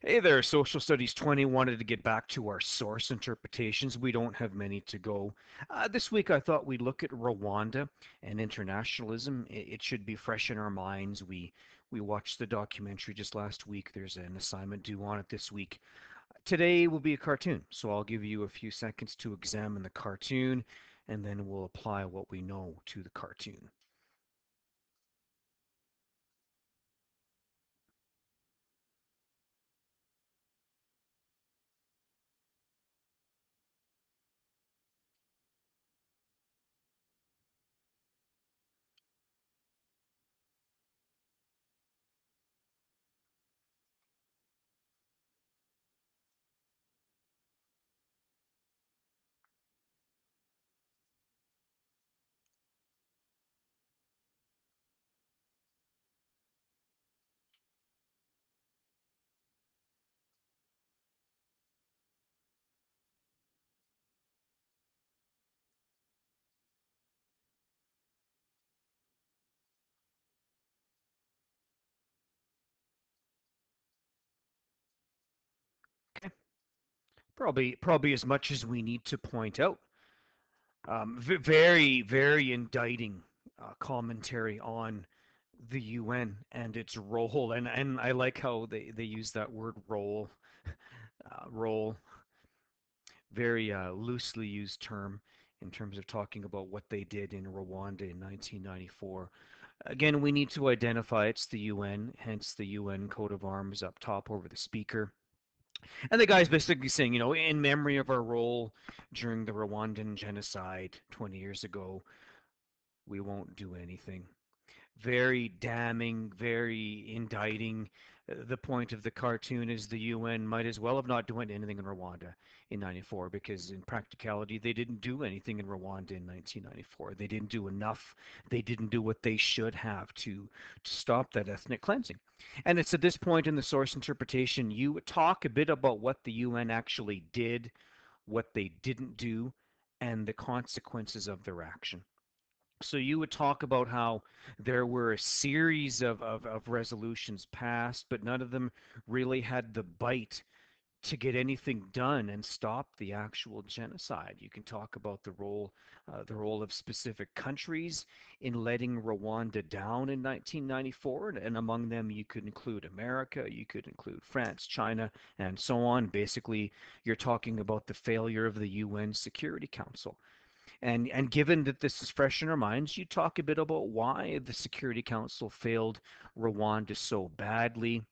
Hey there, Social Studies 20 wanted to get back to our source interpretations. We don't have many to go. This week I thought we'd look at Rwanda and internationalism. It should be fresh in our minds. We watched the documentary just last week. There's an assignment due on it this week. Today will be a cartoon, so I'll give you a few seconds to examine the cartoon, and then we'll apply what we know to the cartoon. Okay. Probably as much as we need to point out. Very indicting commentary on the UN and its role, and I like how they use that word role, very loosely used term in terms of talking about what they did in Rwanda in 1994. Again, we need to identify it's the UN, hence the UN coat of arms up top over the speaker. And the guy's basically saying, in memory of our role during the Rwandan genocide 20 years ago, we won't do anything. Very damning, very indicting. The point of the cartoon is the UN might as well have not done anything in Rwanda in 94 because in practicality they didn't do anything in Rwanda in 1994. They didn't do enough. They didn't do what they should have to stop that ethnic cleansing. And it's at this point in the source interpretation you talk a bit about what the UN actually did, what they didn't do, and the consequences of their action. So you would talk about how there were a series of resolutions passed, but none of them really had the bite to get anything done and stop the actual genocide. You can talk about the role of specific countries in letting Rwanda down in 1994, and among them you could include America, you could include France, China, and so on. Basically, you're talking about the failure of the UN Security Council. And given that this is fresh in our minds, you talk a bit about why the Security Council failed Rwanda so badly,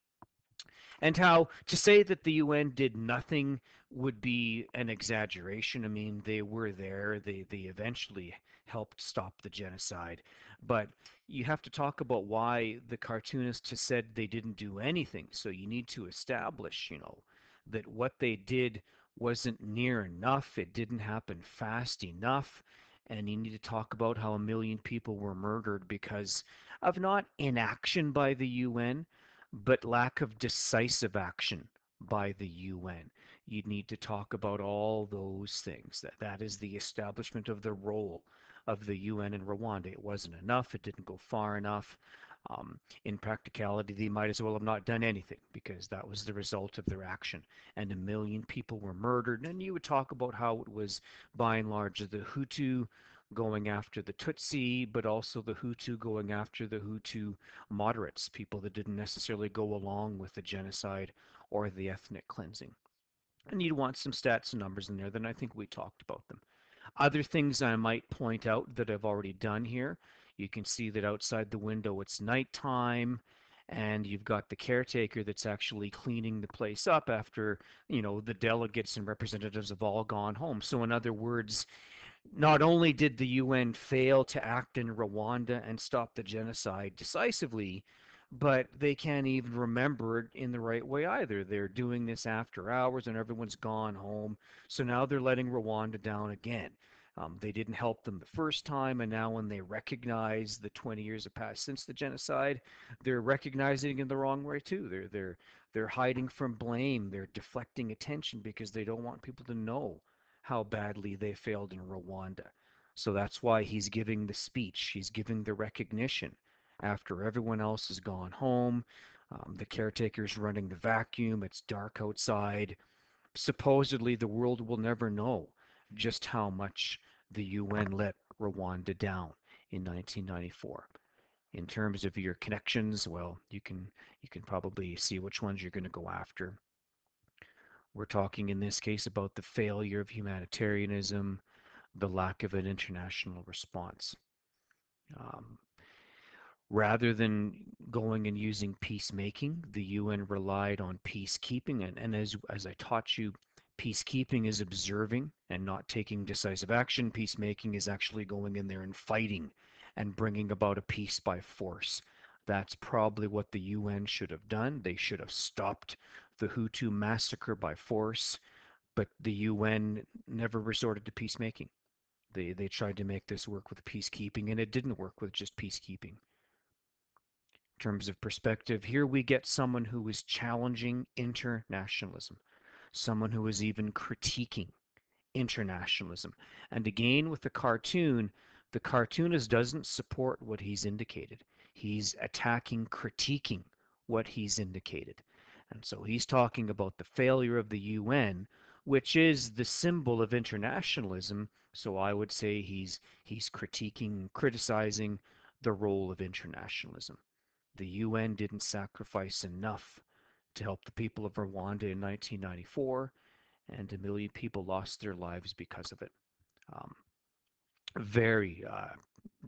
and how to say that the UN did nothing would be an exaggeration. I mean, they were there. They eventually helped stop the genocide, but you have to talk about why the cartoonist has said they didn't do anything. So you need to establish, that what they did wasn't near enough. It didn't happen fast enough. And you need to talk about how 1 million people were murdered because of not inaction by the UN, but lack of decisive action by the UN. You'd need to talk about all those things. That is the establishment of the role of the UN in Rwanda. It wasn't enough. It didn't go far enough. In practicality, they might as well have not done anything because that was the result of their action. And 1 million people were murdered. And you would talk about how it was, by and large, the Hutu going after the Tutsi, but also the Hutu going after the Hutu moderates, people that didn't necessarily go along with the genocide or the ethnic cleansing. And you'd want some stats and numbers in there, then I think we talked about them. Other things I might point out that I've already done here, you can see that outside the window it's nighttime, and you've got the caretaker that's actually cleaning the place up after, the delegates and representatives have all gone home. So in other words, not only did the UN fail to act in Rwanda and stop the genocide decisively, but they can't even remember it in the right way either. They're doing this after hours and everyone's gone home. So now they're letting Rwanda down again. They didn't help them the first time, and now when they recognize the 20 years have passed since the genocide, they're recognizing it in the wrong way too. They're hiding from blame. They're deflecting attention because they don't want people to know how badly they failed in Rwanda. So that's why he's giving the speech. He's giving the recognition after everyone else has gone home. The caretaker's running the vacuum. It's dark outside. Supposedly, the world will never know just how much the UN let Rwanda down in 1994. In terms of your connections, well, you can probably see which ones you're going to go after. We're talking in this case about the failure of humanitarianism, the lack of an international response. Um, Rather than going and using peacemaking, the UN relied on peacekeeping. And as I taught you, peacekeeping is observing and not taking decisive action. Peacemaking is actually going in there and fighting and bringing about a peace by force. That's probably what the UN should have done. They should have stopped the Hutu massacre by force, but the UN never resorted to peacemaking. They tried to make this work with peacekeeping, and it didn't work with just peacekeeping. Terms of perspective, here we get someone who is challenging internationalism, someone who is even critiquing internationalism. And again, with the cartoonist doesn't support what he's indicated. He's attacking, critiquing what he's indicated. And so he's talking about the failure of the UN, which is the symbol of internationalism. So I would say he's critiquing, criticizing the role of internationalism. The UN didn't sacrifice enough to help the people of Rwanda in 1994, and a million people lost their lives because of it. Um, very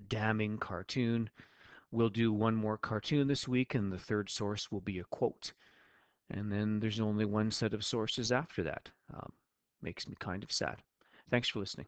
damning cartoon. We'll do one more cartoon this week, and the third source will be a quote. And then there's only one set of sources after that. Makes me kind of sad. Thanks for listening.